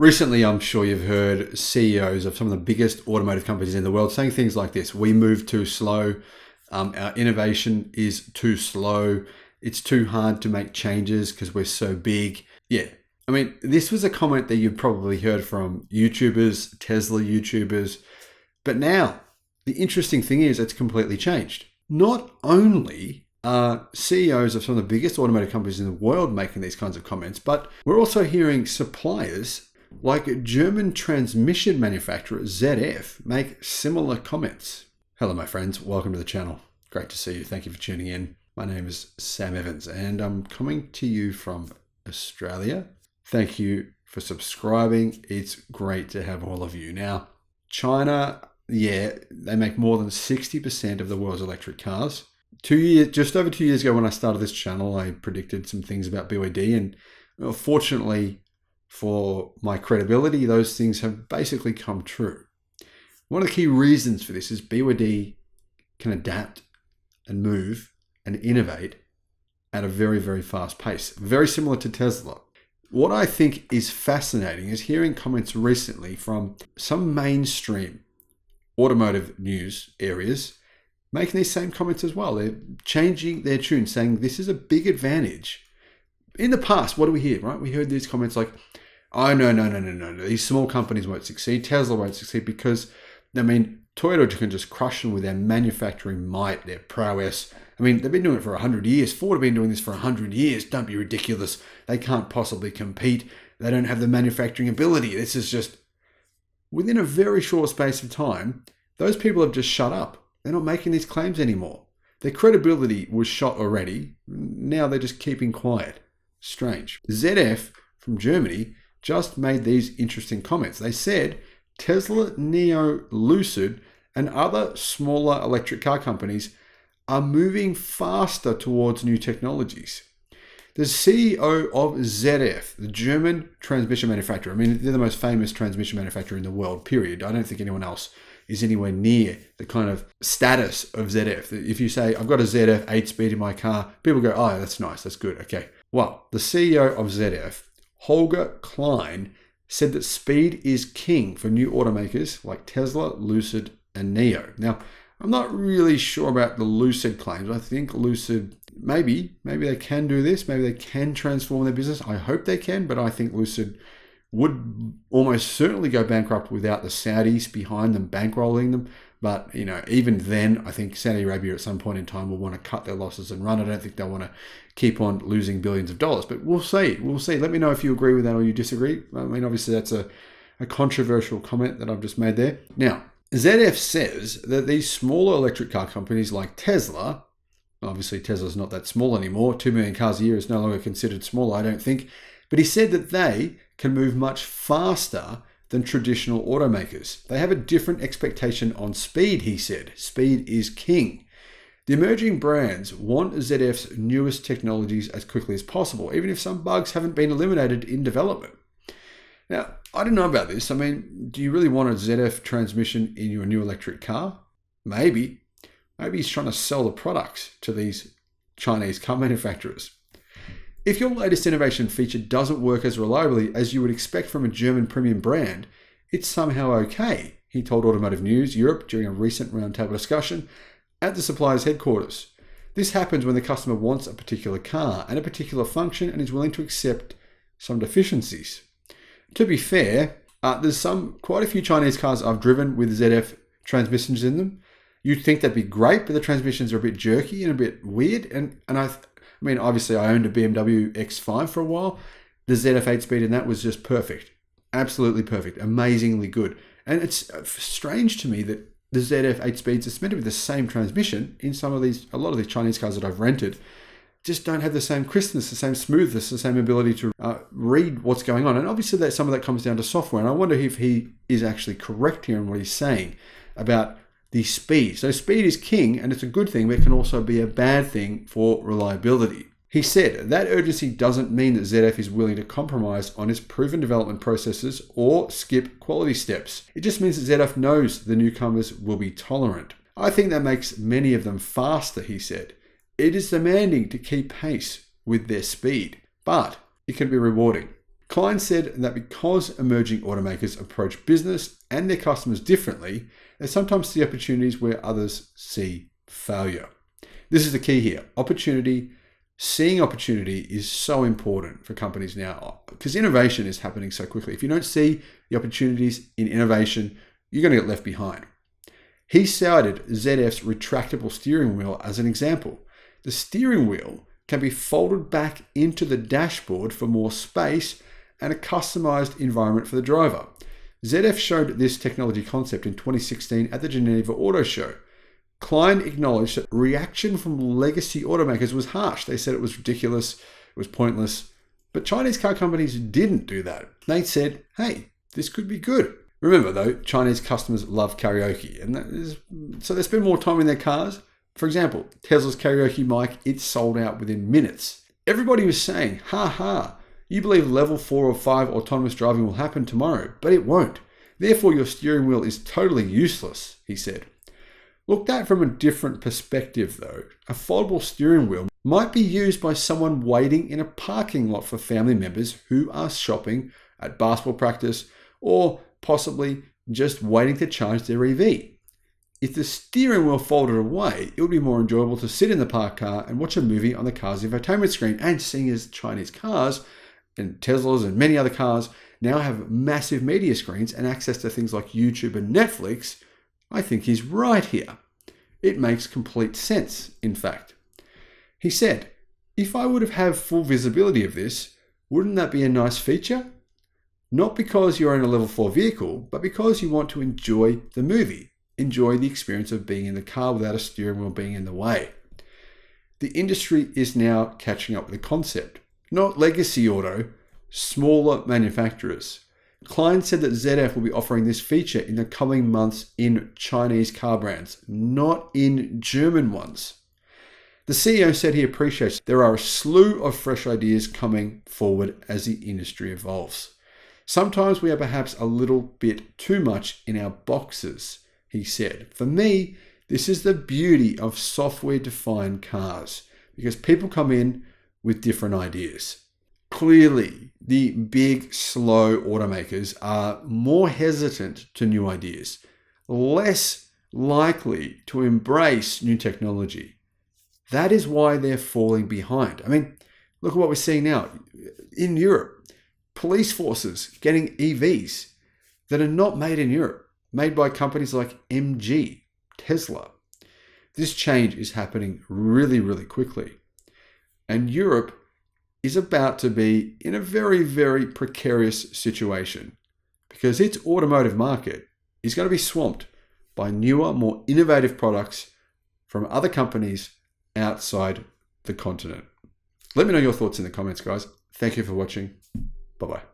Recently, I'm sure you've heard CEOs of some of the biggest automotive companies in the world saying things like this: we move too slow, our innovation is too slow, it's too hard to make changes because we're so big. Yeah, I mean, this was a comment that you've probably heard from YouTubers, Tesla YouTubers, but now the interesting thing is it's completely changed. Not only are CEOs of some of the biggest automotive companies in the world making these kinds of comments, but we're also hearing suppliers like German transmission manufacturer ZF make similar comments. Hello, my friends. Welcome to the channel. Great to see you. Thank you for tuning in. My name is Sam Evans, and I'm coming to you from Australia. Thank you for subscribing. It's great to have all of you. Now, China, they make more than 60% of the world's electric cars. Just over 2 years ago when I started this channel, I predicted some things about BYD, and fortunately for my credibility, those things have basically come true. One of the key reasons for this is BYD can adapt and move and innovate at a very, very fast pace, very similar to Tesla. What I think is fascinating is hearing comments recently from some mainstream automotive news areas making these same comments as well. They're changing their tune, saying this is a big advantage. In the past, what do we hear, right? We heard these comments like, oh, no. These small companies won't succeed. Tesla won't succeed because, Toyota can just crush them with their manufacturing might, their prowess. They've been doing it for 100 years. Ford have been doing this for 100 years. Don't be ridiculous. They can't possibly compete. They don't have the manufacturing ability. This is just, within a very short space of time, those people have just shut up. They're not making these claims anymore. Their credibility was shot already. Now they're just keeping quiet. Strange. ZF from Germany just made these interesting comments. They said Tesla, NIO, Lucid, and other smaller electric car companies are moving faster towards new technologies. The CEO of ZF, the German transmission manufacturer, they're the most famous transmission manufacturer in the world, period. I don't think anyone else is anywhere near the kind of status of ZF. If you say, I've got a ZF 8-speed in my car, people go, oh, that's nice, that's good, okay. Well, the CEO of ZF, Holger Klein, said that speed is king for new automakers like Tesla, Lucid, and NIO. Now, I'm not really sure about the Lucid claims. I think Lucid, maybe they can do this. Maybe they can transform their business. I hope they can, but I think Lucid would almost certainly go bankrupt without the Saudis behind them bankrolling them. But, even then, I think Saudi Arabia at some point in time will want to cut their losses and run. I don't think they'll want to keep on losing billions of dollars. But we'll see. Let me know if you agree with that or you disagree. Obviously, that's a controversial comment that I've just made there. Now, ZF says that these smaller electric car companies like Tesla, obviously Tesla's not that small anymore. 2 million cars a year is no longer considered small, I don't think. But he said that they can move much faster than traditional automakers. They have a different expectation on speed, he said. Speed is king. The emerging brands want ZF's newest technologies as quickly as possible, even if some bugs haven't been eliminated in development. Now, I don't know about this. Do you really want a ZF transmission in your new electric car? Maybe. Maybe he's trying to sell the products to these Chinese car manufacturers. If your latest innovation feature doesn't work as reliably as you would expect from a German premium brand, it's somehow okay, he told Automotive News Europe during a recent roundtable discussion at the supplier's headquarters. This happens when the customer wants a particular car and a particular function and is willing to accept some deficiencies. To be fair, there's quite a few Chinese cars I've driven with ZF transmissions in them. You'd think that'd be great, but the transmissions are a bit jerky and a bit weird. And obviously I owned a BMW X5 for a while. The ZF 8-speed in that was just perfect. Absolutely perfect. Amazingly good. And it's strange to me that the ZF 8-speeds is meant to be the same transmission in a lot of these Chinese cars that I've rented, just don't have the same crispness, the same smoothness, the same ability to read what's going on. And obviously some of that comes down to software. And I wonder if he is actually correct here in what he's saying about the speed. So speed is king, and it's a good thing, but it can also be a bad thing for reliability. He said that urgency doesn't mean that ZF is willing to compromise on its proven development processes or skip quality steps. It just means that ZF knows the newcomers will be tolerant. I think that makes many of them faster, he said. It is demanding to keep pace with their speed, but it can be rewarding. Klein said that because emerging automakers approach business and their customers differently, they sometimes see opportunities where others see failure. This is the key here. Opportunity. Seeing opportunity is so important for companies now because innovation is happening so quickly. If you don't see the opportunities in innovation, you're going to get left behind. He cited ZF's retractable steering wheel as an example. The steering wheel can be folded back into the dashboard for more space and a customized environment for the driver. ZF showed this technology concept in 2016 at the Geneva Auto Show. Klein acknowledged that reaction from legacy automakers was harsh. They said it was ridiculous, it was pointless. But Chinese car companies didn't do that. They said, hey, this could be good. Remember though, Chinese customers love karaoke, and so they spend more time in their cars. For example, Tesla's karaoke mic, it sold out within minutes. Everybody was saying, ha ha, you believe level 4 or 5 autonomous driving will happen tomorrow, but it won't. Therefore, your steering wheel is totally useless, he said. Looked at from a different perspective though, a foldable steering wheel might be used by someone waiting in a parking lot for family members who are shopping at basketball practice or possibly just waiting to charge their EV. If the steering wheel folded away, it would be more enjoyable to sit in the parked car and watch a movie on the car's infotainment screen. And seeing as Chinese cars and Teslas and many other cars now have massive media screens and access to things like YouTube and Netflix, I think he's right here. It makes complete sense, in fact. He said, if I would have full visibility of this, wouldn't that be a nice feature? Not because you're in a level 4 vehicle, but because you want to enjoy the movie, enjoy the experience of being in the car without a steering wheel being in the way. The industry is now catching up with the concept. Not legacy auto, smaller manufacturers. Klein said that ZF will be offering this feature in the coming months in Chinese car brands, not in German ones. The CEO said he appreciates there are a slew of fresh ideas coming forward as the industry evolves. Sometimes we are perhaps a little bit too much in our boxes, he said. For me, this is the beauty of software-defined cars because people come in with different ideas. Clearly, the big, slow automakers are more hesitant to new ideas, less likely to embrace new technology. That is why they're falling behind. I mean, look at what we're seeing now. In Europe, police forces getting EVs that are not made in Europe, made by companies like MG, Tesla. This change is happening really, really quickly. And Europe is about to be in a very, very precarious situation because its automotive market is going to be swamped by newer, more innovative products from other companies outside the continent. Let me know your thoughts in the comments, guys. Thank you for watching. Bye-bye.